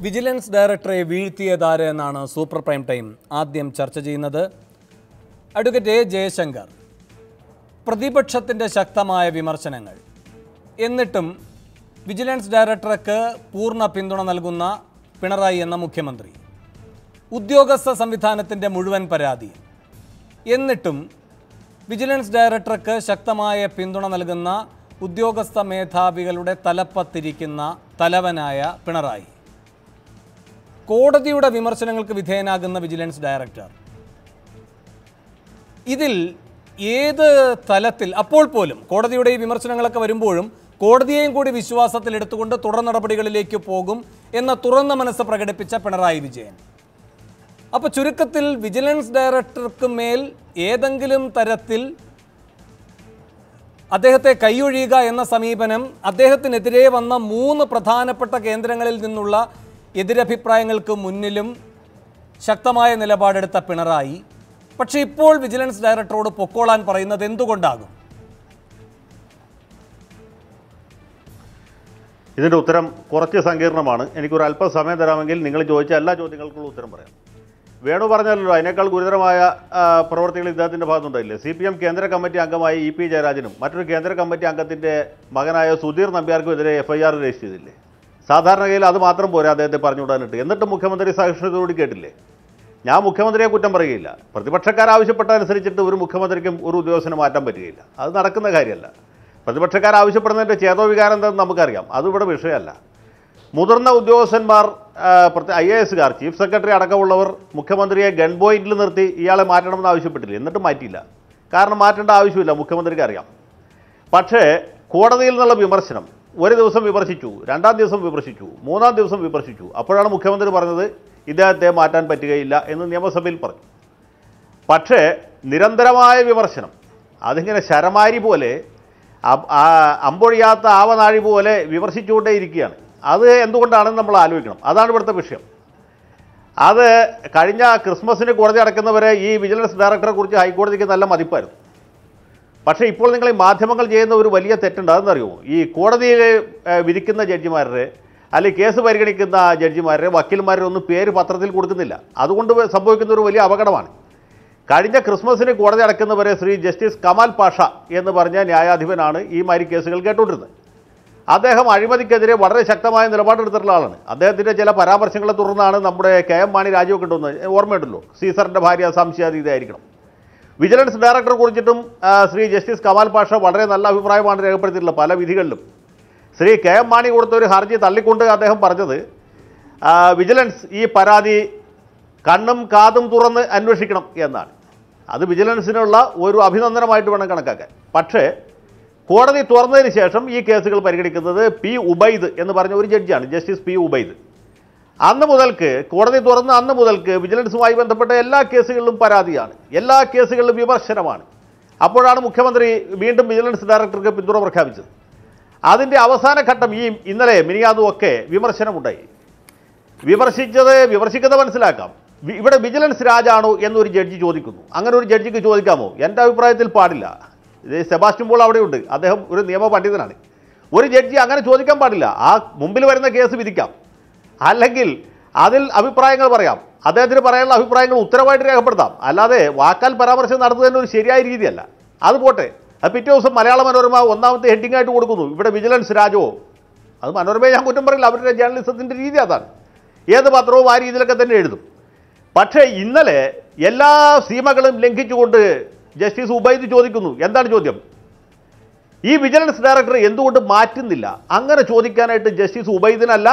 Vigilance ഡയറക്ടറെ വീഴ്ത്തിയതാര് എന്നാണ് super prime time ആദ്യം ചർച്ച ചെയ്യുന്നത്. അഡ്വക്കേറ്റ് എ ജയശങ്കർ, പ്രതിപക്ഷത്തിൻ്റെ ശക്തമായ വിമർശനങ്ങൾ, എന്നിട്ടും വിജിലൻസ് ഡയറക്ടർക്ക് പൂർണ്ണ പിന്തുണ നൽകുന്ന പിണറായി എന്ന മുഖ്യമന്ത്രി, ഉദ്യോഗസ്ഥ സംവിധാനത്തിൻ്റെ മുഴുവൻ പരാതി, എന്നിട്ടും വിജിലൻസ് ഡയറക്ടർക്ക് ശക്തമായ പിന്തുണ നൽകുന്ന ഉദ്യോഗസ്ഥ മേധാവികളുടെ തലപ്പത്തിരിക്കുന്ന തലവനായ പിണറായി, കോടതിയുടെ വിമർശനങ്ങൾക്ക് വിധേയനാകുന്ന വിജിലൻസ് ഡയറക്ടർ, ഇതിൽ ഏത് തലത്തിൽ അപ്പോൾ പോലും കോടതിയുടെ ഈ വിമർശനങ്ങളൊക്കെ വരുമ്പോഴും കോടതിയെയും കൂടി വിശ്വാസത്തിൽ എടുത്തുകൊണ്ട് തുടർ നടപടികളിലേക്ക് പോകും എന്ന തുറന്ന മനസ്സ് പ്രകടിപ്പിച്ച പിണറായി വിജയൻ, അപ്പോൾ ചുരുക്കത്തിൽ വിജിലൻസ് ഡയറക്ടർക്ക് മേൽ ഏതെങ്കിലും തരത്തിൽ അദ്ദേഹത്തെ കൈയൊഴിയുക എന്ന സമീപനം അദ്ദേഹത്തിനെതിരെ വന്ന 3 പ്രധാനപ്പെട്ട കേന്ദ്രങ്ങളിൽ നിന്നുള്ള എതിരഭിപ്രായങ്ങൾക്ക് മുന്നിലും ശക്തമായ നിലപാടെടുത്ത പിണറായി, പക്ഷേ ഇപ്പോൾ വിജിലൻസ് ഡയറക്ടറോട് പൊക്കോളാൻ പറയുന്നത് എന്തുകൊണ്ടാകും? ഇതിൻ്റെ ഉത്തരം കുറച്ച് സങ്കീർണമാണ്. എനിക്കൊരു അല്പം സമയം തരാമെങ്കിൽ നിങ്ങൾ ചോദിച്ച എല്ലാ ചോദ്യങ്ങൾക്കുള്ള ഉത്തരം പറയാം. വേണു പറഞ്ഞല്ലോ, അതിനേക്കാൾ ഗുരുതരമായ പ്രവർത്തികൾ ഇദ്ദേഹത്തിൻ്റെ ഭാഗത്തുണ്ടായില്ലേ. CPM കേന്ദ്ര കമ്മിറ്റി അംഗമായ EP ജയരാജനും മറ്റൊരു കേന്ദ്ര കമ്മിറ്റി അംഗത്തിൻ്റെ മകനായ സുധീർ നമ്പ്യാർക്കും എതിരെ FIR രജിസ്റ്റർ ചെയ്തില്ലേ. സാധാരണഗതിയിൽ അത് മാത്രം പോരാ അദ്ദേഹത്തെ പറഞ്ഞുവിടാനിട്ട്. എന്നിട്ടും മുഖ്യമന്ത്രി സഹിഷ്ണുതയോട് കേട്ടില്ലേ. ഞാൻ മുഖ്യമന്ത്രിയെ കുറ്റം പറയുകയില്ല. പ്രതിപക്ഷക്കാരാവശ്യപ്പെട്ടതനുസരിച്ചിട്ട് ഒരു മുഖ്യമന്ത്രിക്കും ഒരു ഉദ്യോഗസ്ഥനെ മാറ്റാൻ പറ്റുകയില്ല. അത് നടക്കുന്ന കാര്യമല്ല. പ്രതിപക്ഷക്കാരാവശ്യപ്പെടുന്നതിൻ്റെ ചേതോവികാരം എന്താണെന്ന് നമുക്കറിയാം. അതിവിടെ വിഷയമല്ല. മുതിർന്ന ഉദ്യോഗസ്ഥന്മാർ, IASകാർ, ചീഫ് സെക്രട്ടറി അടക്കമുള്ളവർ മുഖ്യമന്ത്രിയെ ഗൺ പോയിന്റിൽ നിർത്തി ഇയാളെ മാറ്റണമെന്ന് ആവശ്യപ്പെട്ടില്ല. എന്നിട്ട് മാറ്റിയില്ല. കാരണം മാറ്റേണ്ട ആവശ്യമില്ല, മുഖ്യമന്ത്രിക്ക് അറിയാം. പക്ഷേ കോടതിയിൽ നിന്നുള്ള വിമർശനം, ഒരു ദിവസം വിമർശിച്ചു, 2-ാം ദിവസം വിമർശിച്ചു, 3-ാം ദിവസം വിമർശിച്ചു. അപ്പോഴാണ് മുഖ്യമന്ത്രി പറഞ്ഞത് ഇദ്ദേഹത്തെ മാറ്റാൻ പറ്റുകയില്ല എന്ന് നിയമസഭയിൽ പറഞ്ഞു. പക്ഷേ നിരന്തരമായ വിമർശനം, അതിങ്ങനെ ശരമാരി പോലെ, അമ്പൊഴിയാത്ത ആവനാഴി പോലെ വിമർശിച്ചുകൊണ്ടേയിരിക്കുകയാണ്. അത് എന്തുകൊണ്ടാണെന്ന് നമ്മൾ ആലോചിക്കണം. അതാണ് ഇവിടുത്തെ വിഷയം. അത് കഴിഞ്ഞ ക്രിസ്മസിന് കോടതി അടയ്ക്കുന്നവരെ ഈ വിജിലൻസ് ഡയറക്ടറെ കുറിച്ച് ഹൈക്കോടതിക്ക് നല്ല മതിപ്പായിരുന്നു. പക്ഷേ ഇപ്പോൾ നിങ്ങൾ ഈ മാധ്യമങ്ങൾ ചെയ്യുന്ന ഒരു വലിയ തെറ്റുണ്ട്. അതെന്നറിയുമോ? ഈ കോടതിയിൽ വിധിക്കുന്ന ജഡ്ജിമാരുടെ അല്ലെങ്കിൽ കേസ് പരിഗണിക്കുന്ന ജഡ്ജിമാരുടെ വക്കീൽമാരുടെ ഒന്നും പേര് പത്രത്തിൽ കൊടുക്കുന്നില്ല. അതുകൊണ്ട് സംഭവിക്കുന്ന ഒരു വലിയ അപകടമാണ്. കഴിഞ്ഞ ക്രിസ്മസിന് കോടതി അടയ്ക്കുന്നവരെ ശ്രീ ജസ്റ്റിസ് കമാൽ പാഷ എന്ന് പറഞ്ഞ ന്യായാധിപനാണ് ഈ മാതിരി കേസുകൾ കേട്ടുകൊണ്ടിരുന്നത്. അദ്ദേഹം അഴിമതിക്കെതിരെ വളരെ ശക്തമായ നിലപാടെടുത്തിട്ടുള്ള ആളാണ്. അദ്ദേഹത്തിൻ്റെ ചില പരാമർശങ്ങളെ തുടർന്നാണ് നമ്മുടെ KM മാണി രാജിവൊക്കെ ഉണ്ടെന്ന് ഓർമ്മയുണ്ടല്ലോ. സീസറിൻ്റെ ഭാര്യ സംശയാതീതയായിരിക്കണം. വിജിലൻസ് ഡയറക്ടറെ കുറിച്ചിട്ടും ശ്രീ ജസ്റ്റിസ് കമാൽ പാഷ വളരെ നല്ല അഭിപ്രായമാണ് രേഖപ്പെടുത്തിയിട്ടുള്ളത് പല വിധികളിലും. ശ്രീ KM മാണി കൊടുത്ത ഒരു ഹർജി തള്ളിക്കൊണ്ട് അദ്ദേഹം പറഞ്ഞത് വിജിലൻസ് ഈ പരാതി കണ്ണും കാതും തുറന്ന് അന്വേഷിക്കണം എന്നാണ്. അത് വിജിലൻസിനുള്ള ഒരു അഭിനന്ദനമായിട്ട് വേണം കണക്കാക്കാൻ. പക്ഷേ കോടതി തുറന്നതിന് ശേഷം ഈ കേസുകൾ പരിഗണിക്കുന്നത് P. ഉബൈദ് എന്ന് പറഞ്ഞ ഒരു ജഡ്ജിയാണ്, ജസ്റ്റിസ് P. ഉബൈദ്. അന്ന് മുതൽക്ക് കോടതി തുറന്ന് അന്ന് മുതൽക്ക് വിജിലൻസുമായി ബന്ധപ്പെട്ട എല്ലാ കേസുകളിലും പരാതിയാണ്, എല്ലാ കേസുകളിലും വിമർശനമാണ്. അപ്പോഴാണ് മുഖ്യമന്ത്രി വീണ്ടും വിജിലൻസ് ഡയറക്ടർക്ക് പിന്തുണ പ്രഖ്യാപിച്ചത്. അതിൻ്റെ അവസാന ഘട്ടം ഈ ഇന്നലെ മിനിയാതുമൊക്കെ വിമർശനമുണ്ടായി. വിമർശിക്കുന്നത് മനസ്സിലാക്കാം. ഇവിടെ വിജിലൻസ് രാജാണോ എന്നൊരു ജഡ്ജി ചോദിക്കുന്നു. അങ്ങനെ ഒരു ജഡ്ജിക്ക് ചോദിക്കാമോ? എൻ്റെ അഭിപ്രായത്തിൽ പാടില്ല. ഇത് സെബാസ്റ്റ്യൻ പോൾ അവിടെയുണ്ട്, അദ്ദേഹം ഒരു നിയമ പണ്ഡിതനാണ്. ഒരു ജഡ്ജി അങ്ങനെ ചോദിക്കാൻ പാടില്ല. ആ മുമ്പിൽ വരുന്ന കേസ് വിധിക്കാം, അല്ലെങ്കിൽ അതിൽ അഭിപ്രായങ്ങൾ പറയാം, അദ്ദേഹത്തിന് പറയാനുള്ള അഭിപ്രായങ്ങൾ ഉത്തരവായിട്ട് രേഖപ്പെടുത്താം. അല്ലാതെ വാക്കാൽ പരാമർശം നടത്തുന്നതിന് ഒരു ശരിയായ രീതിയല്ല. അത് പോട്ടെ, അത് പിറ്റേ ദിവസം മലയാള മനോരമ 1ാമത്തെ ഹെഡിങ് ആയിട്ട് കൊടുക്കുന്നു, ഇവിടെ വിജിലൻസ് രാജോ. അത് മനോരമയെ ഞാൻ കുറ്റം പറയില്ല, അവരുടെ ജേർണലിസത്തിൻ്റെ രീതി അതാണ്. ഏത് പത്രവും ആ രീതിയിലൊക്കെ തന്നെ എഴുതും. പക്ഷേ ഇന്നലെ എല്ലാ സീമകളും ലംഘിച്ചുകൊണ്ട് ജസ്റ്റിസ് ഉബൈദ് ചോദിക്കുന്നു. എന്താണ് ചോദ്യം? ഈ വിജിലൻസ് ഡയറക്ടർ എന്തുകൊണ്ട് മാറ്റുന്നില്ല? അങ്ങനെ ചോദിക്കാനായിട്ട് ജസ്റ്റിസ് ഉബൈദിനല്ല,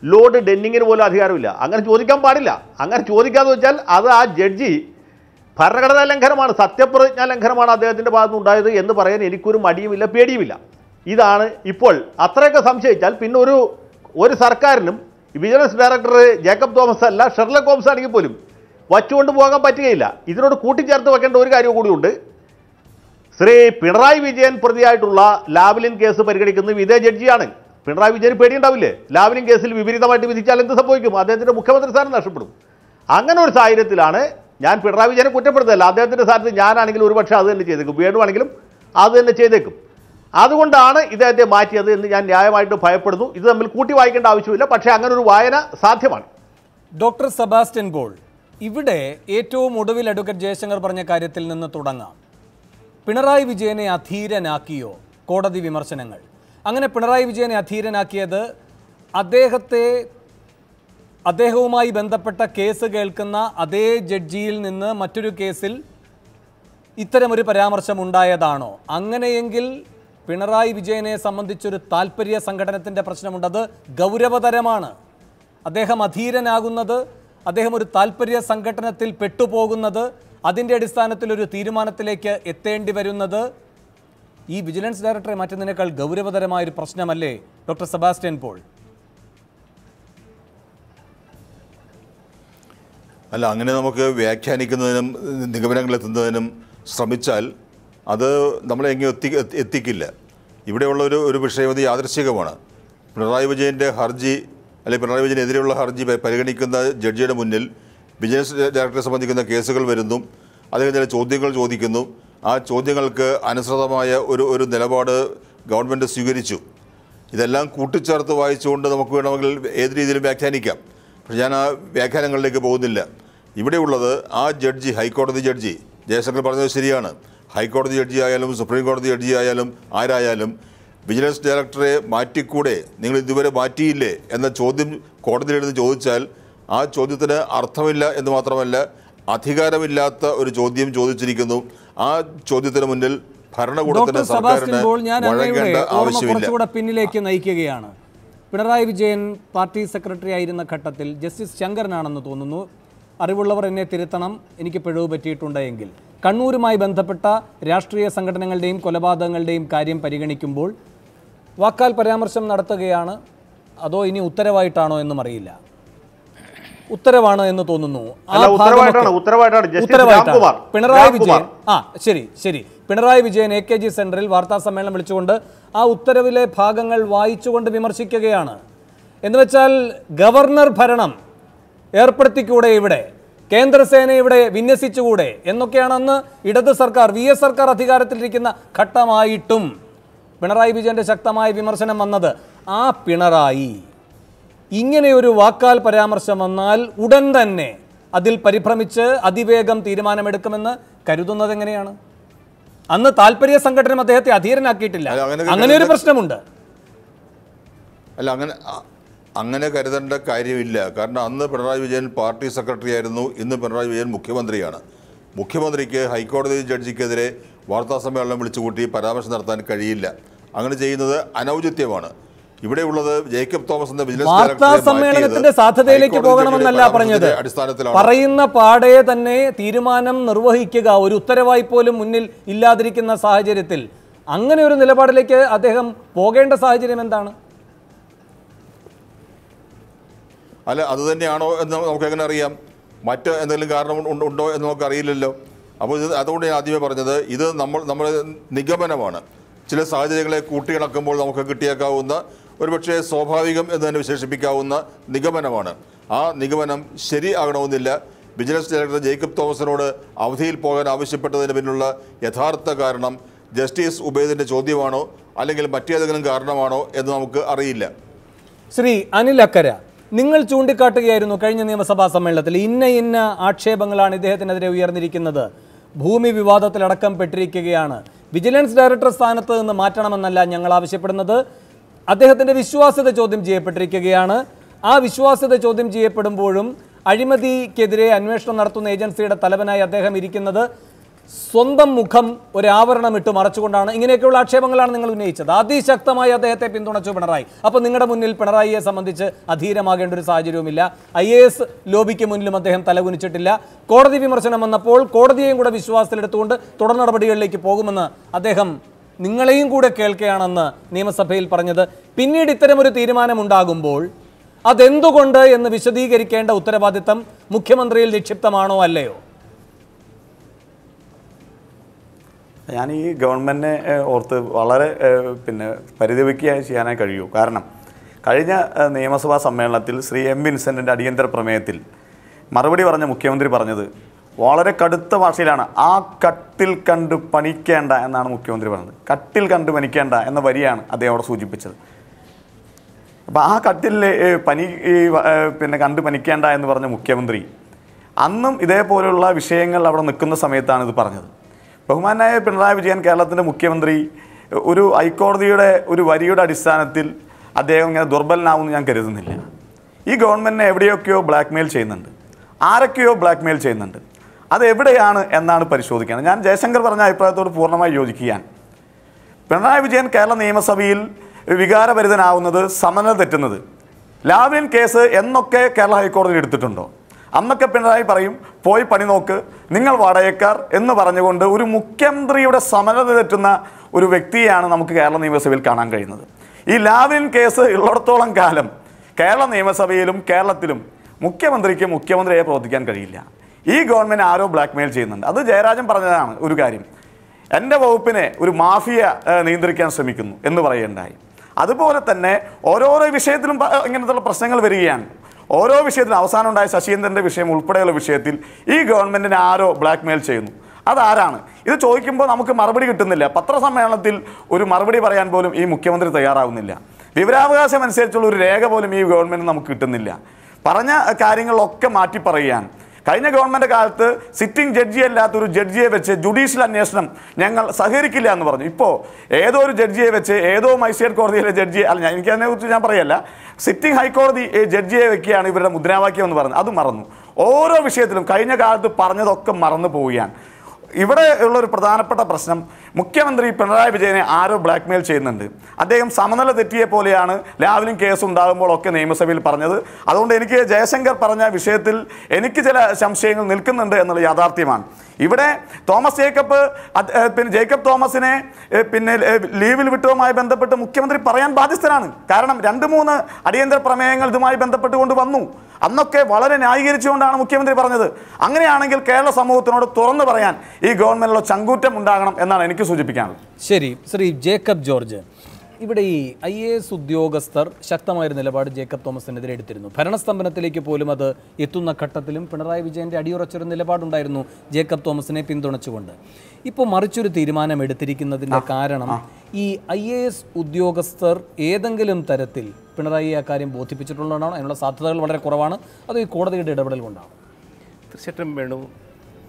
ലോർഡ് ഡെന്നിങ്ങിന് പോലും അധികാരമില്ല. അങ്ങനെ ചോദിക്കാൻ പാടില്ല. അങ്ങനെ ചോദിക്കാന്ന് വെച്ചാൽ അത് ആ ജഡ്ജി ഭരണഘടനാ ലംഘനമാണ്, സത്യപ്രതിജ്ഞാ ലംഘനമാണ് അദ്ദേഹത്തിൻ്റെ ഭാഗത്ത് ഉണ്ടായത് എന്ന് പറയാൻ എനിക്കൊരു മടിയുമില്ല, പേടിയുമില്ല. ഇതാണ് ഇപ്പോൾ. അത്രയൊക്കെ സംശയിച്ചാൽ പിന്നെ ഒരു സർക്കാരിനും വിജിലൻസ് ഡയറക്ടർ ജേക്കബ് തോമസ് അല്ല, ഷെർലക് ഹോംസ് ആണെങ്കിൽ പോലും വച്ചുകൊണ്ട് പോകാൻ പറ്റുകയില്ല. ഇതിനോട് കൂട്ടിച്ചേർത്ത് വെക്കേണ്ട ഒരു കാര്യം കൂടിയുണ്ട്. ശ്രീ പിണറായി വിജയൻ പ്രതിയായിട്ടുള്ള ലാവ്ലിൻ കേസ് പരിഗണിക്കുന്നത് ഇതേ ജഡ്ജിയാണ്. പിണറായി വിജയന് പേടിയുണ്ടാവില്ലേ? ലാവ്ലിൻ കേസിൽ വിപരീതമായിട്ട് വിധിച്ചാൽ എന്ത് സംഭവിക്കും? അദ്ദേഹത്തിൻ്റെ മുഖ്യമന്ത്രി സ്ഥാനം നഷ്ടപ്പെടും. അങ്ങനെ ഒരു സാഹചര്യത്തിലാണ് ഞാൻ പിണറായി വിജയനെ കുറ്റപ്പെടുത്തല്ല. അദ്ദേഹത്തിൻ്റെ സ്ഥാനത്ത് ഞാനാണെങ്കിലും ഒരുപക്ഷെ അത് തന്നെ ചെയ്തേക്കും, വേണുവാണെങ്കിലും അത് തന്നെ ചെയ്തേക്കും. അതുകൊണ്ടാണ് ഇദ്ദേഹത്തെ മാറ്റിയത് എന്ന് ഞാൻ ന്യായമായിട്ട് ഭയപ്പെടുന്നു. ഇത് തമ്മിൽ കൂട്ടി വായിക്കേണ്ട ആവശ്യമില്ല, പക്ഷേ അങ്ങനെ ഒരു വായന സാധ്യമാണ്. ഡോക്ടർ സെബാസ്റ്റ്യൻ പോൾ, ഇവിടെ ഏറ്റവും ഒടുവിൽ അഡ്വക്കേറ്റ് ജയശങ്കർ പറഞ്ഞ കാര്യത്തിൽ നിന്ന് തുടങ്ങാം. പിണറായി വിജയനെ അധീരനാക്കിയോ കോടതി വിമർശനങ്ങൾ? അങ്ങനെ പിണറായി വിജയനെ അധീരനാക്കിയത് അദ്ദേഹവുമായി ബന്ധപ്പെട്ട കേസ് കേൾക്കുന്ന അതേ ജഡ്ജിയിൽ നിന്ന് മറ്റൊരു കേസിൽ ഇത്തരമൊരു പരാമർശം ഉണ്ടായതാണോ? അങ്ങനെയെങ്കിൽ പിണറായി വിജയനെ സംബന്ധിച്ചൊരു താല്പര്യ സംഘടനത്തിൻ്റെ പ്രശ്നമുണ്ട്. അത് ഗൗരവതരമാണ്. അദ്ദേഹം അധീരനാകുന്നത്, അദ്ദേഹം ഒരു താല്പര്യ സംഘടനത്തിൽ പെട്ടുപോകുന്നത്, അതിൻ്റെ അടിസ്ഥാനത്തിൽ ഒരു തീരുമാനത്തിലേക്ക് എത്തേണ്ടി വരുന്നത് ഈ വിജിലൻസ് ഡയറക്ടറെ മാറ്റുന്നതിനേക്കാൾ ഗൗരവതരമായൊരു പ്രശ്നമല്ലേ ഡോക്ടർ സെബാസ്റ്റ്യൻ പോൾ? അല്ല, അങ്ങനെ നമുക്ക് വ്യാഖ്യാനിക്കുന്നതിനും നിഗമനങ്ങളെത്തുന്നതിനും ശ്രമിച്ചാൽ അത് നമ്മളെ എങ്ങനെ എത്തിക്കില്ല. ഇവിടെയുള്ള ഒരു വിഷയം അത് യാദൃശ്ചികമാണ്. പിണറായി വിജയൻ്റെ ഹർജി അല്ലെങ്കിൽ പിണറായി വിജയനെതിരെയുള്ള ഹർജി പരിഗണിക്കുന്ന ജഡ്ജിയുടെ മുന്നിൽ വിജിലൻസ് ഡയറക്ടറെ സംബന്ധിക്കുന്ന കേസുകൾ വരുന്നു. അദ്ദേഹം ചില ചോദ്യങ്ങൾ ചോദിക്കുന്നു. ആ ചോദ്യങ്ങൾക്ക് അനുസൃതമായ ഒരു നിലപാട് ഗവൺമെൻറ് സ്വീകരിച്ചു. ഇതെല്ലാം കൂട്ടിച്ചേർത്ത് വായിച്ചുകൊണ്ട് നമുക്ക് വേണമെങ്കിൽ ഏത് രീതിയിലും വ്യാഖ്യാനിക്കാം. പക്ഷേ ഞാൻ ആ വ്യാഖ്യാനങ്ങളിലേക്ക് പോകുന്നില്ല. ഇവിടെയുള്ളത് ആ ജഡ്ജി, ഹൈക്കോടതി ജഡ്ജി, ജയശങ്കർ പറഞ്ഞത് ശരിയാണ്. ഹൈക്കോടതി ജഡ്ജി ആയാലും സുപ്രീം കോടതി ജഡ്ജി ആയാലും ആരായാലും വിജിലൻസ് ഡയറക്ടറെ മാറ്റിക്കൂടെ, നിങ്ങൾ ഇതുവരെ മാറ്റിയില്ലേ എന്ന ചോദ്യം കോടതിയിലെടുത്ത് ചോദിച്ചാൽ ആ ചോദ്യത്തിന് അർത്ഥമില്ല എന്ന് മാത്രമല്ല അധികാരമില്ലാത്ത ഒരു ചോദ്യം ചോദിച്ചിരിക്കുന്നു. ആ ചോദ്യത്തിന് മുന്നിൽ ഭരണകൂടത്തിന് സർക്കാരിന് വഴങ്ങേണ്ട ആവശ്യമില്ല. പിന്നിലേക്ക് നയിക്കുകയാണ്. പിണറായി വിജയൻ പാർട്ടി സെക്രട്ടറി ആയിരുന്ന ഘട്ടത്തിൽ ജസ്റ്റിസ് ശങ്കരനാണെന്ന് തോന്നുന്നു, അറിവുള്ളവർ എന്നെ തിരുത്തണം, എനിക്ക് പിഴവ് പറ്റിയിട്ടുണ്ടെങ്കിൽ, കണ്ണൂരുമായി ബന്ധപ്പെട്ട രാഷ്ട്രീയ സംഘടനകളുടെയും കൊലപാതകങ്ങളുടെയും കാര്യം പരിഗണിക്കുമ്പോൾ വാക്കാൽ പരാമർശം നടത്തുകയാണ്. അതോ ഇനി ഉത്തരവായിട്ടാണോ എന്നും അറിയില്ല. ഉത്തരവാണ് എന്ന് തോന്നുന്നു. പിണറായി വിജയൻ ശരി പിണറായി വിജയൻ AKG സെന്ററിൽ വാർത്താ സമ്മേളനം വിളിച്ചുകൊണ്ട് ആ ഉത്തരവിലെ ഭാഗങ്ങൾ വായിച്ചുകൊണ്ട് വിമർശിക്കുകയാണ്. എന്നുവെച്ചാൽ ഗവർണർ ഭരണം ഏർപ്പെടുത്തിക്കൂടെ, ഇവിടെ കേന്ദ്രസേന ഇവിടെ വിന്യസിച്ചുകൂടെ എന്നൊക്കെയാണ് അന്ന് ഇടത് സർക്കാർ, VS സർക്കാർ അധികാരത്തിലിരിക്കുന്ന ഘട്ടമായിട്ടും പിണറായി വിജയന്റെ ശക്തമായ വിമർശനം വന്നത്. ആ പിണറായി ഇങ്ങനെയൊരു വാക്കാൽ പരാമർശം വന്നാൽ ഉടൻ തന്നെ അതിൽ പരിഭ്രമിച്ച് അതിവേഗം തീരുമാനമെടുക്കുമെന്ന് കരുതുന്നത് എങ്ങനെയാണ്? അന്ന് താല്പര്യ സംഘടന അദ്ദേഹത്തെ അധീരനാക്കിയിട്ടില്ല. അങ്ങനെ ഒരു പ്രശ്നമുണ്ട്. അല്ല, അങ്ങനെ കരുതേണ്ട കാര്യമില്ല. കാരണം അന്ന് പിണറായി വിജയൻ പാർട്ടി സെക്രട്ടറി ആയിരുന്നു. ഇന്ന് പിണറായി വിജയൻ മുഖ്യമന്ത്രിയാണ്. മുഖ്യമന്ത്രിക്ക് ഹൈക്കോടതി ജഡ്ജിക്കെതിരെ വാർത്താ സമ്മേളനം വിളിച്ചുകൂട്ടി പരാമർശം നടത്താൻ കഴിയില്ല. അങ്ങനെ ചെയ്യുന്നത് അനൗചിത്യമാണ്. ഇവിടെയുള്ളത് ജേക്കബ് തോമസ് എന്ന വിജിലൻസ് വാർത്താ സമ്മേളനത്തിന്റെ സാധ്യതയിലേക്ക് പോകണമെന്നല്ല പറഞ്ഞത്. പറയുന്ന പാടെ തന്നെ തീരുമാനം നിർവഹിക്കുക, ഒരു ഉത്തരവായി പോലും മുന്നിൽ ഇല്ലാതിരിക്കുന്ന സാഹചര്യത്തിൽ അങ്ങനെ ഒരു നിലപാടിലേക്ക് അദ്ദേഹം പോകേണ്ട സാഹചര്യം എന്താണ്? അല്ല, അത് തന്നെയാണോ എന്ന് നമുക്കെങ്ങനെ അറിയാം? മറ്റ് എന്തെങ്കിലും കാരണം ഉണ്ടോ എന്ന് നമുക്കറിയില്ലല്ലോ. അപ്പോൾ അതുകൊണ്ട് ഞാൻ ആദ്യമേ പറഞ്ഞത്, ഇത് നമ്മുടെ നിഗമനമാണ്. ചില സാഹചര്യങ്ങളെ കൂട്ടിയിണക്കുമ്പോൾ നമുക്ക് കിട്ടിയേക്കാവുന്ന, ഒരുപക്ഷെ സ്വാഭാവികം എന്ന് തന്നെ വിശേഷിപ്പിക്കാവുന്ന നിഗമനമാണ്. ആ നിഗമനം ശരിയാകണമെന്നില്ല. വിജിലൻസ് ഡയറക്ടർ ജേക്കബ് തോമസിനോട് അവധിയിൽ പോകാൻ ആവശ്യപ്പെട്ടതിന് പിന്നിലുള്ള യഥാർത്ഥ കാരണം ജസ്റ്റിസ് ഉബൈദിൻ്റെ ചോദ്യമാണോ അല്ലെങ്കിൽ മറ്റേതെങ്കിലും കാരണമാണോ എന്ന് നമുക്ക് അറിയില്ല. ശ്രീ അനിൽ അക്കര, നിങ്ങൾ ചൂണ്ടിക്കാട്ടുകയായിരുന്നു കഴിഞ്ഞ നിയമസഭാ സമ്മേളനത്തിൽ ഇന്ന ആക്ഷേപങ്ങളാണ് ഇദ്ദേഹത്തിനെതിരെ ഉയർന്നിരിക്കുന്നത്, ഭൂമി വിവാദത്തിലടക്കം പെട്ടിരിക്കുകയാണ്, വിജിലൻസ് ഡയറക്ടർ സ്ഥാനത്ത് നിന്ന് മാറ്റണമെന്നല്ല ഞങ്ങൾ ആവശ്യപ്പെടുന്നത്, അദ്ദേഹത്തിൻ്റെ വിശ്വാസ്യത ചോദ്യം ചെയ്യപ്പെട്ടിരിക്കുകയാണ്. ആ വിശ്വാസ്യത ചോദ്യം ചെയ്യപ്പെടുമ്പോഴും അഴിമതിക്കെതിരെ അന്വേഷണം നടത്തുന്ന ഏജൻസിയുടെ തലവനായി അദ്ദേഹം ഇരിക്കുന്നത് സ്വന്തം മുഖം ഒരു ആവരണമിട്ട് മറച്ചുകൊണ്ടാണ്. ഇങ്ങനെയൊക്കെയുള്ള ആക്ഷേപങ്ങളാണ് നിങ്ങൾ ഉന്നയിച്ചത്. അതിശക്തമായി അദ്ദേഹത്തെ പിന്തുണച്ചു പിണറായി. അപ്പോൾ നിങ്ങളുടെ മുന്നിൽ പിണറായിയെ സംബന്ധിച്ച് അധീരമാകേണ്ട ഒരു സാഹചര്യവുമില്ല. IAS ലോബിക്ക് മുന്നിലും അദ്ദേഹം തലകുനിച്ചിട്ടില്ല. കോടതി വിമർശനം വന്നപ്പോൾ കോടതിയെയും കൂടെ വിശ്വാസത്തിലെടുത്തുകൊണ്ട് തുടർ നടപടികളിലേക്ക് പോകുമെന്ന് അദ്ദേഹം നിങ്ങളെയും കൂടെ കേൾക്കുകയാണെന്ന് നിയമസഭയിൽ പറഞ്ഞത്. പിന്നീട് ഇത്തരമൊരു തീരുമാനമുണ്ടാകുമ്പോൾ അതെന്തുകൊണ്ട് എന്ന് വിശദീകരിക്കേണ്ട ഉത്തരവാദിത്തം മുഖ്യമന്ത്രിയിൽ നിക്ഷിപ്തമാണോ അല്ലയോ? ഞാൻ ഈ ഗവൺമെൻറ്റിനെ ഓർത്ത് വളരെ പരിതപിക്കുകയായി ചെയ്യാനായി കഴിയൂ. കാരണം കഴിഞ്ഞ നിയമസഭാ സമ്മേളനത്തിൽ ശ്രീ M. വിൻസെൻറ്റിൻ്റെ അടിയന്തര പ്രമേയത്തിൽ മറുപടി പറഞ്ഞ മുഖ്യമന്ത്രി പറഞ്ഞത് വളരെ കടുത്ത ഭാഷയിലാണ് ആ കട്ടിൽ കണ്ട് പണിക്കേണ്ട എന്നാണ് മുഖ്യമന്ത്രി പറഞ്ഞത്. കട്ടിൽ കണ്ട് പണിക്കേണ്ട എന്ന വരിയാണ് അദ്ദേഹം അവിടെ സൂചിപ്പിച്ചത്. അപ്പോൾ ആ കട്ടിൽ കണ്ട് പണിക്കേണ്ട എന്ന് പറഞ്ഞ മുഖ്യമന്ത്രി അന്നും ഇതേപോലെയുള്ള വിഷയങ്ങൾ അവിടെ നിൽക്കുന്ന സമയത്താണ് ഇത് പറഞ്ഞത്. ബഹുമാനായ പിണറായി വിജയൻ കേരളത്തിൻ്റെ മുഖ്യമന്ത്രി ഒരു ഹൈക്കോടതിയുടെ ഒരു വരിയുടെ അടിസ്ഥാനത്തിൽ അദ്ദേഹം ഇങ്ങനെ ദുർബലനാവുമെന്ന് ഞാൻ കരുതുന്നില്ല. ഈ ഗവൺമെൻറ്റിനെ എവിടെയൊക്കെയോ ബ്ലാക്ക്മെയിൽ ചെയ്യുന്നുണ്ട്, ആരൊക്കെയോ ബ്ലാക്ക്മെയിൽ ചെയ്യുന്നുണ്ട്. അതെവിടെയാണ് എന്നാണ് പരിശോധിക്കുന്നത്. ഞാൻ ജയശങ്കർ പറഞ്ഞ അഭിപ്രായത്തോട് പൂർണ്ണമായി യോജിക്കുകയാണ്. പിണറായി വിജയൻ കേരള നിയമസഭയിൽ വികാരഭരിതനാവുന്നത്, സമനില തെറ്റുന്നത്, ലാവ്ലിൻ കേസ് എന്നൊക്കെ കേരള ഹൈക്കോടതിയിൽ എടുത്തിട്ടുണ്ടോ അന്നൊക്കെ പിണറായി പറയും പോയി പണി നോക്ക്, നിങ്ങൾ വാടകക്കാർ എന്ന് പറഞ്ഞുകൊണ്ട് ഒരു മുഖ്യമന്ത്രിയുടെ സമനില തെറ്റുന്ന ഒരു വ്യക്തിയാണ് നമുക്ക് കേരള നിയമസഭയിൽ കാണാൻ കഴിയുന്നത്. ഈ ലാവ്ലിൻ കേസ് ഉള്ളിടത്തോളം കാലം കേരള നിയമസഭയിലും കേരളത്തിലും മുഖ്യമന്ത്രിയെ പ്രവർത്തിക്കാൻ കഴിയില്ല. ഈ ഗവൺമെൻറ് ആരോ ബ്ലാക്ക്മെയിൽ ചെയ്യുന്നുണ്ട്. അത് ജയരാജൻ പറഞ്ഞതാണ് ഒരു കാര്യം. എൻ്റെ വകുപ്പിനെ ഒരു മാഫിയ നിയന്ത്രിക്കാൻ ശ്രമിക്കുന്നു എന്ന് പറയുകയുണ്ടായി. അതുപോലെ തന്നെ ഓരോരോ വിഷയത്തിലും ഇങ്ങനത്തുള്ള പ്രശ്നങ്ങൾ വരികയാണ്. ഓരോ വിഷയത്തിലും അവസാനം ഉണ്ടായ ശശീന്ദ്രൻ്റെ വിഷയം ഉൾപ്പെടെയുള്ള വിഷയത്തിൽ ഈ ഗവൺമെൻറ്റിനെ ആരോ ബ്ലാക്ക്മെയിൽ ചെയ്യുന്നു. അതാരാണ്? ഇത് ചോദിക്കുമ്പോൾ നമുക്ക് മറുപടി കിട്ടുന്നില്ല. പത്രസമ്മേളനത്തിൽ ഒരു മറുപടി പറയാൻ പോലും ഈ മുഖ്യമന്ത്രി തയ്യാറാവുന്നില്ല. വിവരാവകാശം അനുസരിച്ചുള്ള ഒരു രേഖ പോലും ഈ ഗവൺമെൻറ് നമുക്ക് കിട്ടുന്നില്ല. പറഞ്ഞ കാര്യങ്ങളൊക്കെ മാറ്റി പറയുകയാണ്. കഴിഞ്ഞ ഗവൺമെൻറ് കാലത്ത് സിറ്റിംഗ് ജഡ്ജിയല്ലാത്തൊരു ജഡ്ജിയെ വെച്ച് ജുഡീഷ്യൽ അന്വേഷണം ഞങ്ങൾ സഹകരിക്കില്ല എന്ന് പറഞ്ഞു. ഇപ്പോൾ ഏതോ ഒരു ജഡ്ജിയെ വെച്ച് ഏതോ മജിസ്ട്രേറ്റ് കോടതിയിലെ ജഡ്ജിയെ എനിക്കതിനെക്കുറിച്ച് ഞാൻ പറയല്ല, സിറ്റിംഗ് ഹൈക്കോടതി ജഡ്ജിയെ വെക്കുകയാണ് ഇവരുടെ മുദ്രാവാക്യം എന്ന് പറഞ്ഞത്. അത് മറന്നു. ഓരോ വിഷയത്തിലും കഴിഞ്ഞ കാലത്ത് പറഞ്ഞതൊക്കെ മറന്നു പോവുകയാണ്. ഇവിടെ ഉള്ളൊരു പ്രധാനപ്പെട്ട പ്രശ്നം മുഖ്യമന്ത്രി പിണറായി വിജയനെ ആരോ ബ്ലാക്ക്മെയിൽ ചെയ്യുന്നുണ്ട്. അദ്ദേഹം സമനില തെറ്റിയെ പോലെയാണ് ലാവ്ലിൻ കേസ് ഉണ്ടാകുമ്പോഴൊക്കെ നിയമസഭയിൽ പറഞ്ഞത്. അതുകൊണ്ട് എനിക്ക് ജയശങ്കർ പറഞ്ഞ വിഷയത്തിൽ എനിക്ക് ചില സംശയങ്ങൾ നിൽക്കുന്നുണ്ട് എന്നുള്ള യാഥാർത്ഥ്യമാണ്. ഇവിടെ ജേക്കബ് തോമസിനെ ലീവിൽ വിട്ടതുമായി ബന്ധപ്പെട്ട് മുഖ്യമന്ത്രി പറയാൻ ബാധ്യസ്ഥനാണ്. കാരണം 2-3 അടിയന്തര പ്രമേയങ്ങൾ ഇതുമായി ബന്ധപ്പെട്ടുകൊണ്ട് വന്നു. അന്നൊക്കെ വളരെ ന്യായീകരിച്ചുകൊണ്ടാണ് മുഖ്യമന്ത്രി പറഞ്ഞത്. അങ്ങനെയാണെങ്കിൽ കേരള സമൂഹത്തിനോട് തുറന്നു പറയാൻ ഈ ഗവൺമെന്റിലുള്ള ചങ്കൂറ്റം ഉണ്ടാകണം എന്നാണ് എനിക്ക് സൂചിപ്പിക്കാനുള്ളത്. ശരി, ശ്രീ ജേക്കബ് ജോർജ്, ഇവിടെ ഈ IAS ഉദ്യോഗസ്ഥർ ശക്തമായൊരു നിലപാട് ജേക്കബ് തോമസിനെതിരെ എടുത്തിരുന്നു. ഭരണസ്തംഭനത്തിലേക്ക് പോലും അത് എത്തുന്ന ഘട്ടത്തിലും പിണറായി വിജയൻ്റെ അടിയുറച്ചൊരു നിലപാടുണ്ടായിരുന്നു ജേക്കബ് തോമസിനെ പിന്തുണച്ചുകൊണ്ട്. ഇപ്പോൾ മറിച്ചൊരു തീരുമാനം എടുത്തിരിക്കുന്നതിൻ്റെ കാരണം ഈ IAS ഉദ്യോഗസ്ഥർ ഏതെങ്കിലും തരത്തിൽ പിണറായി ആ കാര്യം ബോധിപ്പിച്ചിട്ടുള്ളതാണോ? അതിനുള്ള സാധ്യതകൾ വളരെ കുറവാണ്. അത് ഈ കോടതിയുടെ ഇടപെടൽ കൊണ്ടാണ്. തീർച്ചയായിട്ടും വേണു,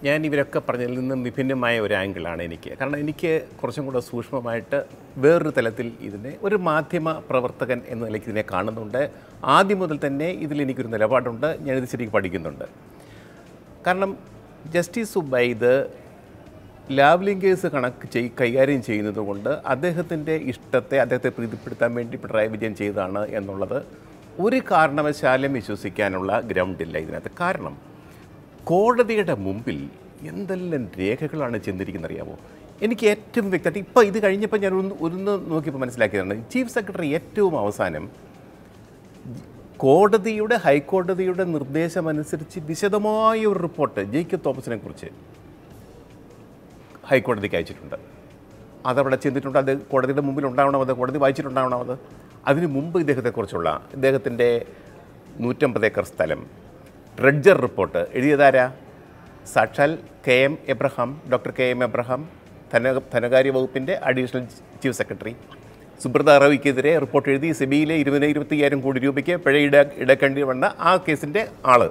ഞാൻ ഇവരൊക്കെ പറഞ്ഞതിൽ നിന്നും വിഭിന്നമായ ഒരു ആംഗിളാണ് എനിക്ക്. കാരണം എനിക്ക് കുറച്ചും കൂടെ സൂക്ഷ്മമായിട്ട് വേറൊരു തലത്തിൽ ഇതിനെ ഒരു മാധ്യമ പ്രവർത്തകൻ എന്ന നിലയ്ക്ക് ഇതിനെ കാണുന്നുണ്ട്. ആദ്യം മുതൽ തന്നെ ഇതിലെനിക്കൊരു നിലപാടുണ്ട്. ഞാനിത് ശരിക്കും പഠിക്കുന്നുണ്ട്. കാരണം ജസ്റ്റിസ് സുബൈദ് ലാവ്ലിൻ കേസ് കൈകാര്യം ചെയ്യുന്നത് കൊണ്ട് അദ്ദേഹത്തിൻ്റെ ഇഷ്ടത്തെ അദ്ദേഹത്തെ പ്രീതിപ്പെടുത്താൻ വേണ്ടി പിണറായി വിജയൻ ചെയ്തതാണ് എന്നുള്ളത് ഒരു കാരണവശാലും വിശ്വസിക്കാനുള്ള ഗ്രൗണ്ടില്ല ഇതിനകത്ത്. കാരണം കോടതിയുടെ മുമ്പിൽ എന്തെല്ലാം രേഖകളാണ് ചെന്നിരിക്കുന്നത് അറിയാമോ? എനിക്ക് ഏറ്റവും വ്യക്തമായിട്ട് ഇപ്പോൾ ഇത് കഴിഞ്ഞപ്പോൾ ഞാൻ ഒന്ന് നോക്കിയപ്പോൾ മനസ്സിലാക്കിയതാണ്. ചീഫ് സെക്രട്ടറി ഏറ്റവും അവസാനം ഹൈക്കോടതിയുടെ നിർദ്ദേശമനുസരിച്ച് വിശദമായ ഒരു റിപ്പോർട്ട് ജേക്കബ് തോമസിനെ കുറിച്ച് ഹൈക്കോടതിക്ക് അയച്ചിട്ടുണ്ട്. അതവിടെ ചെന്നിട്ടുണ്ട്. അത് കോടതിയുടെ മുമ്പിൽ ഉണ്ടാവണം, അത് കോടതി വായിച്ചിട്ടുണ്ടാവണം. അതിന് മുമ്പ് ഇദ്ദേഹത്തെക്കുറിച്ചുള്ള ഇദ്ദേഹത്തിൻ്റെ 150 ഏക്കർ സ്ഥലം ഡ്രഡ്ജർ റിപ്പോർട്ട് എഴുതിയതാരാ? സാക്ഷാൽ ഡോക്ടർ കെ എം എബ്രഹാം, ധനകാര്യ വകുപ്പിൻ്റെ അഡീഷണൽ ചീഫ് സെക്രട്ടറി. സുബ്രത റവിക്കെതിരെ റിപ്പോർട്ട് എഴുതി സെബിയിലെ 20-25,000 കോടി രൂപയ്ക്ക് പിഴ ഇടക്കേണ്ടി വന്ന ആ കേസിൻ്റെ ആൾ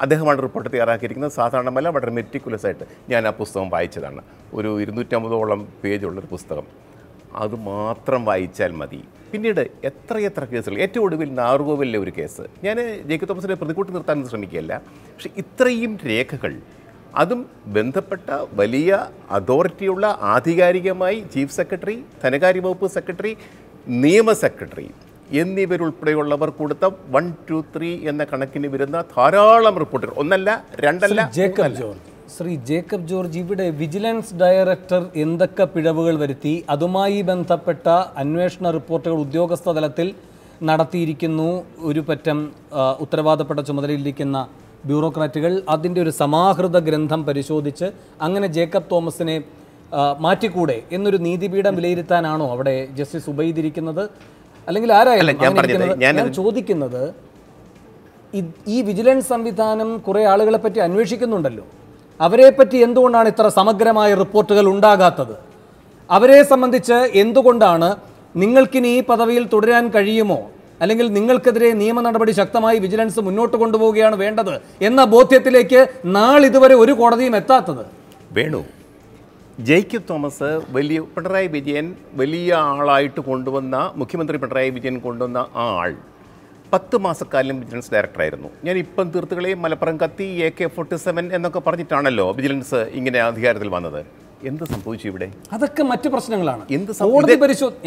അദ്ദേഹമാണ് റിപ്പോർട്ട് തയ്യാറാക്കിയിരിക്കുന്നത്. സാധാരണമല്ല, വളരെ മെറ്റിക്കുലസ് ആയിട്ട്. ഞാൻ ആ പുസ്തകം വായിച്ചതാണ്. ഒരു 250ഓളം പേജുള്ളൊരു പുസ്തകം. അത് മാത്രം വായിച്ചാൽ മതി. പിന്നീട് എത്രയെത്ര കേസുകൾ, ഏറ്റവും ഒടുവിൽ നാറുകോവിലെ ഒരു കേസ്. ഞാൻ ജേക്കബ് തോമസിനെ പ്രതികൂട്ടി നിർത്താൻ ശ്രമിക്കുകയല്ല. പക്ഷേ ഇത്രയും രേഖകൾ, അതും ബന്ധപ്പെട്ട വലിയ അതോറിറ്റിയുള്ള ആധികാരികമായി ചീഫ് സെക്രട്ടറി, ധനകാര്യ വകുപ്പ് സെക്രട്ടറി, നിയമ സെക്രട്ടറി എന്നിവരുൾപ്പെടെയുള്ളവർ കൊടുത്ത 1, 2, 3 എന്ന കണക്കിന് വരുന്ന ധാരാളം റിപ്പോർട്ടുകൾ, ഒന്നല്ല രണ്ടല്ല. ശ്രീ ജേക്കബ് ജോർജ്, ഇവിടെ വിജിലൻസ് ഡയറക്ടർ എന്തൊക്കെ പിഴവുകൾ വരുത്തി, അതുമായി ബന്ധപ്പെട്ട അന്വേഷണ റിപ്പോർട്ടുകൾ ഉദ്യോഗസ്ഥ തലത്തിൽ നടത്തിയിരിക്കുന്നു. ഒരു പറ്റം ഉത്തരവാദപ്പെട്ട ചുമതലയിലിരിക്കുന്ന ബ്യൂറോക്രാറ്റുകൾ അതിൻ്റെ ഒരു സമാഹൃത ഗ്രന്ഥം പരിശോധിച്ച് അങ്ങനെ ജേക്കബ് തോമസിനെ മാറ്റിക്കൂടെ എന്നൊരു നീതിപീഠം വിലയിരുത്താനാണോ അവിടെ ജസ്റ്റിസ് ഉബൈദ് ഇരിക്കുന്നത്? അല്ലെങ്കിൽ ആരായാലും ഞാൻ ചോദിക്കുന്നത്, ഈ വിജിലൻസ് സംവിധാനം കുറേ ആളുകളെ പറ്റി അന്വേഷിക്കുന്നുണ്ടല്ലോ. അവരെപ്പറ്റി എന്തുകൊണ്ടാണ് ഇത്ര സമഗ്രമായ റിപ്പോർട്ടുകൾ ഉണ്ടാകാത്തത്? അവരെ സംബന്ധിച്ച് എന്തുകൊണ്ടാണ് നിങ്ങൾക്കിനി ഈ പദവിയിൽ തുടരാൻ കഴിയുമോ, അല്ലെങ്കിൽ നിങ്ങൾക്കെതിരെ നിയമ നടപടി ശക്തമായി വിജിലൻസ് മുന്നോട്ട് കൊണ്ടുപോവുകയാണ് വേണ്ടത് എന്ന ബോധ്യത്തിലേക്ക് നാളിതുവരെ ഒരു കോടതിയും എത്താത്തത്? വേണു, ജേക്കബ് തോമസ് പിണറായി വിജയൻ വലിയ ആളായിട്ട് കൊണ്ടുവന്ന, മുഖ്യമന്ത്രി പിണറായി വിജയൻ കൊണ്ടുവന്ന ആൾ 10 മാസക്കാലം വിജിലൻസ് ഡയറക്ടറായിരുന്നു. ഞാൻ ഇപ്പം തീർത്തുകളെ മലപ്പുറം കത്തി AK-47 എന്നൊക്കെ പറഞ്ഞിട്ടാണല്ലോ വിജിലൻസ് ഇങ്ങനെ അധികാരത്തിൽ വന്നത്. എന്ത് സംഭവിച്ചു ഇവിടെ? അതൊക്കെ മറ്റു പ്രശ്നങ്ങളാണ്. എന്ത്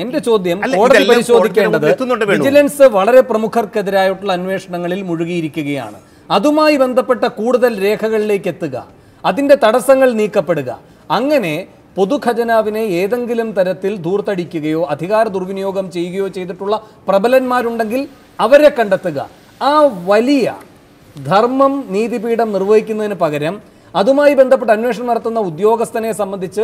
എന്റെ ചോദ്യം, കോടതി പരിശോധിക്കേണ്ടത് വിജിലൻസ് വളരെ പ്രമുഖർക്കെതിരായിട്ടുള്ള അന്വേഷണങ്ങളിൽ മുഴുകിയിരിക്കുകയാണ്. അതുമായി ബന്ധപ്പെട്ട കൂടുതൽ രേഖകളിലേക്ക് എത്തുക, അതിന്റെ തടസ്സങ്ങൾ നീക്കപ്പെടുക. അങ്ങനെ പൊതുഖജനാവിനെ ഏതെങ്കിലും തരത്തിൽ ധൂർത്തടിക്കുകയോ അധികാര ദുർവിനിയോഗം ചെയ്യുകയോ ചെയ്തിട്ടുള്ള പ്രബലന്മാരുണ്ടെങ്കിൽ അവരെ കണ്ടെത്തുക. ആ വലിയ ധർമ്മം നീതിപീഠം നിർവഹിക്കുന്നതിന് പകരം അതുമായി ബന്ധപ്പെട്ട് അന്വേഷണം നടത്തുന്ന ഉദ്യോഗസ്ഥനെ സംബന്ധിച്ച്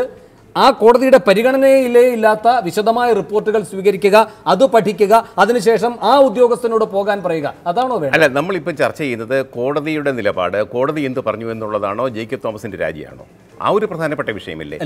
ആ കോടതിയുടെ പരിഗണനയിലേ ഇല്ലാത്ത വിശദമായ റിപ്പോർട്ടുകൾ സ്വീകരിക്കുക, അത് പഠിക്കുക, അതിനുശേഷം ആ ഉദ്യോഗസ്ഥനോട് പോകാൻ പറയുക. അതാണോ വേണ്ടത്? അല്ല, നമ്മളിപ്പം ചർച്ച ചെയ്യുന്നത് കോടതിയുടെ നിലപാട്, കോടതി എന്ത് പറഞ്ഞു എന്നുള്ളതാണോ ജേക്കബ് തോമസിന്റെ രാജിയാണോ? ആ ഒരു പ്രധാനപ്പെട്ട വിഷയമില്ലേ?